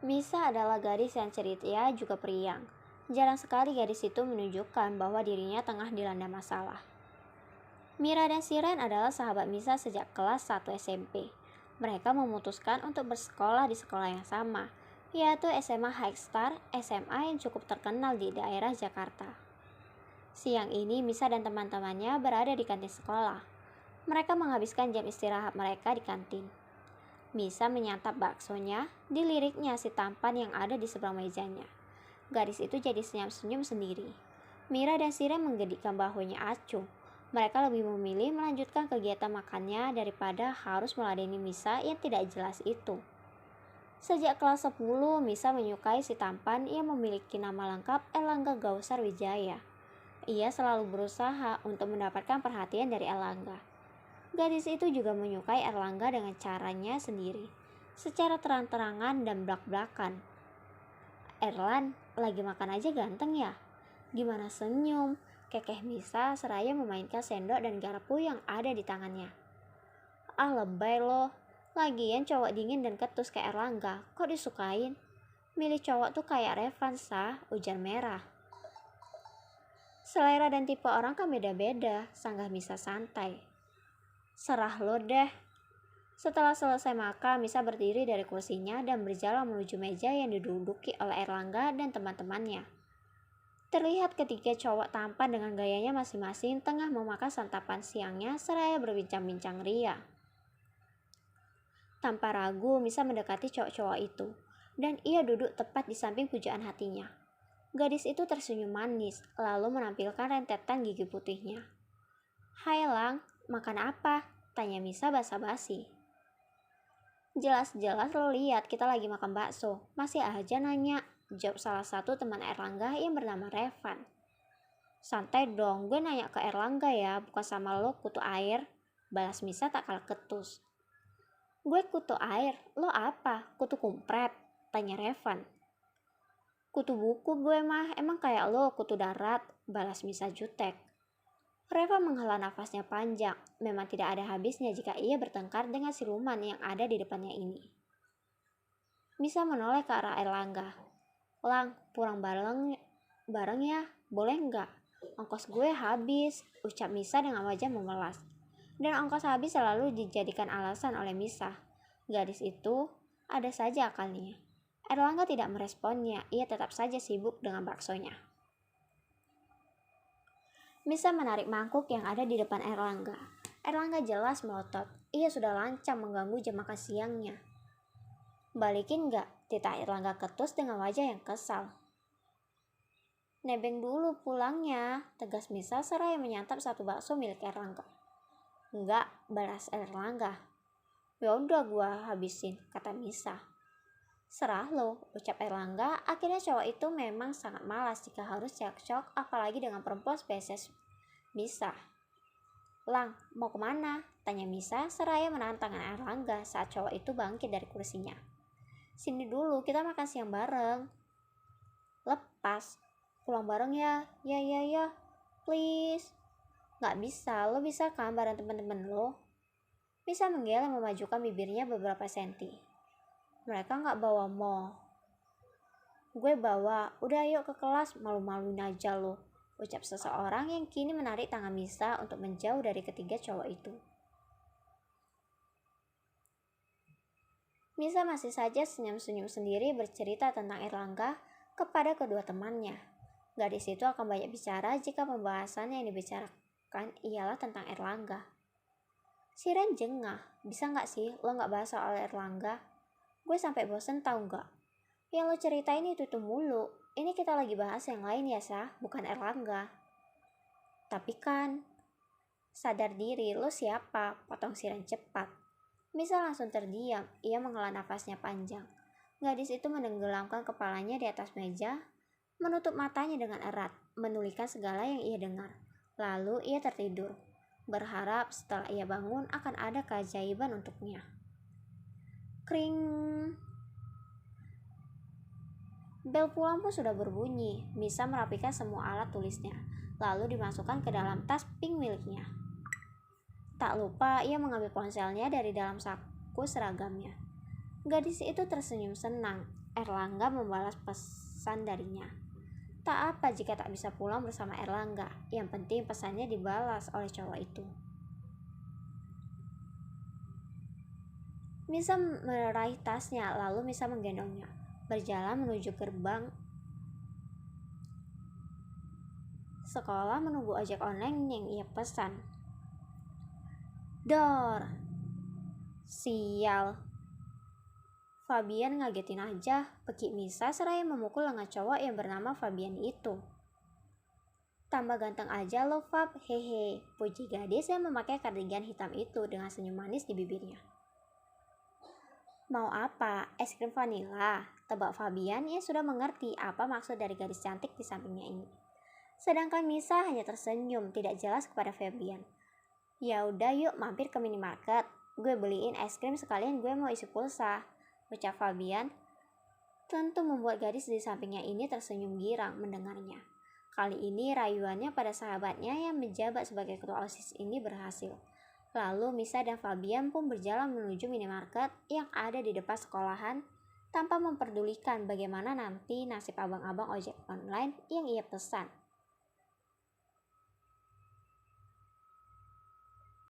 Misa adalah gadis yang ceria juga periang. Jarang sekali gadis itu menunjukkan bahwa dirinya tengah dilanda masalah. Mira dan Siren adalah sahabat Misa sejak kelas 1 SMP. Mereka memutuskan untuk bersekolah di sekolah yang sama, yaitu SMA High Star, SMA yang cukup terkenal di daerah Jakarta. Siang ini Misa dan teman-temannya berada di kantin sekolah. Mereka menghabiskan jam istirahat mereka di kantin. Misa menyantap baksonya, diliriknya si tampan yang ada di seberang mejanya. Gadis itu jadi senyum-senyum sendiri. Mira dan Siren menggedikkan bahunya acuh. Mereka lebih memilih melanjutkan kegiatan makannya daripada harus meladeni Misa yang tidak jelas itu. Sejak kelas 10, Misa menyukai si tampan yang memiliki nama lengkap Erlangga Gausar Wijaya. Ia selalu berusaha untuk mendapatkan perhatian dari Erlangga. Gadis itu juga menyukai Erlangga dengan caranya sendiri, secara terang-terangan dan blak-blakan. "Erlan, lagi makan aja ganteng ya? Gimana senyum?" kekeh Misa seraya memainkan sendok dan garpu yang ada di tangannya. "Ah, lebay loh. Lagian cowok dingin dan ketus kayak Erlangga, kok disukain? Milih cowok tuh kayak Revan, sah," ujar Merah. "Selera dan tipe orang kan beda-beda," sanggah Misa santai. "Serah lo deh." Setelah selesai makan, Misa berdiri dari kursinya dan berjalan menuju meja yang diduduki oleh Erlangga dan teman-temannya. Terlihat ketiga cowok tampan dengan gayanya masing-masing tengah memakan santapan siangnya seraya berbincang-bincang ria. Tanpa ragu, Misa mendekati cowok-cowok itu, dan ia duduk tepat di samping pujaan hatinya. Gadis itu tersenyum manis, lalu menampilkan rentetan gigi putihnya. "Hai Lang, makan apa?" tanya Misa basa-basi. "Jelas-jelas lo lihat kita lagi makan bakso, masih aja nanya," jawab salah satu teman Erlangga yang bernama Revan. "Santai dong, gue nanya ke Erlangga ya, bukan sama lo kutu air," balas Misa tak kalah ketus. "Gue kutu air, lo apa? Kutu kumpret?" tanya Revan. "Kutu buku gue mah, emang kayak lo kutu darat," balas Misa jutek. Revan menghela nafasnya panjang, memang tidak ada habisnya jika ia bertengkar dengan siluman yang ada di depannya ini. Misa menoleh ke arah Erlangga. "Lang, pulang bareng ya, boleh nggak? Ongkos gue habis," ucap Misa dengan wajah memelas. Dan ongkos habis selalu dijadikan alasan oleh Misa. Gadis itu ada saja akalnya. Erlangga tidak meresponnya, ia tetap saja sibuk dengan baksonya. Misa menarik mangkuk yang ada di depan Erlangga. Erlangga jelas melotot. Ia sudah lancang mengganggu jam makan siangnya. "Balikin nggak?" titah Erlangga ketus dengan wajah yang kesal. "Nebeng dulu pulangnya," tegas Misa seraya menyantap satu bakso milik Erlangga. "Enggak," balas Erlangga. "Ya udah gua habisin," kata Misa. "Serah lo," ucap Erlangga. Akhirnya cowok itu memang sangat malas jika harus cekcok, apalagi dengan perempuan spesies Misa. "Lang, mau kemana?" tanya Misa seraya menahan tangan Erlangga saat cowok itu bangkit dari kursinya. "Sini dulu, kita makan siang bareng." "Lepas, pulang bareng ya, ya, please." "Gak bisa, lo bisa kan bareng temen-temen lo?" Misa menggeleng memajukan bibirnya beberapa senti. "Mereka gak bawa mall." "Gue bawa, udah ayo ke kelas, malu-maluin aja lo," ucap seseorang yang kini menarik tangan Misa untuk menjauh dari ketiga cowok itu. Misa masih saja senyum-senyum sendiri bercerita tentang Erlangga kepada kedua temannya. Gadis itu akan banyak bicara jika pembahasan yang dibicarakan ialah tentang Erlangga. Siren jengah, "Bisa gak sih lo gak bahas soal Erlangga? Gue sampai bosen tau gak? Yang lo ceritain itu mulu. Ini kita lagi bahas yang lain ya, Sah, bukan Erlangga." "Tapi kan..." "Sadar diri, lo siapa?" potong Siren cepat. Misa langsung terdiam, ia menghela nafasnya panjang. Gadis itu menenggelamkan kepalanya di atas meja, menutup matanya dengan erat, menulikan segala yang ia dengar. Lalu ia tertidur, berharap setelah ia bangun akan ada keajaiban untuknya. Kring. Bel pulang pun sudah berbunyi. Misa merapikan semua alat tulisnya, lalu dimasukkan ke dalam tas pink miliknya. Tak lupa ia mengambil ponselnya dari dalam saku seragamnya. Gadis itu tersenyum senang. Erlangga membalas pesan darinya. Tak apa jika tak bisa pulang bersama Erlangga, yang penting pesannya dibalas oleh cowok itu. Misa meraih tasnya, lalu Misa menggendongnya, berjalan menuju gerbang sekolah menunggu ojek online yang ia pesan. Dor, sial. Fabian ngagetin aja, pekik Misa seraya memukul lengan cowok yang bernama Fabian itu. Tambah ganteng aja lo Fab, hehe, puji gadis yang memakai kardigan hitam itu dengan senyum manis di bibirnya. Mau apa? Es krim vanila? Tebak Fabian yang sudah mengerti apa maksud dari gadis cantik di sampingnya ini. Sedangkan Misa hanya tersenyum tidak jelas kepada Fabian. Ya udah yuk mampir ke minimarket, gue beliin es krim sekalian gue mau isi pulsa, ucap Fabian. Tentu membuat gadis di sampingnya ini tersenyum girang mendengarnya. Kali ini rayuannya pada sahabatnya yang menjabat sebagai ketua OSIS ini berhasil. Lalu Misa dan Fabian pun berjalan menuju minimarket yang ada di depan sekolahan tanpa memperdulikan bagaimana nanti nasib abang-abang ojek online yang ia pesan.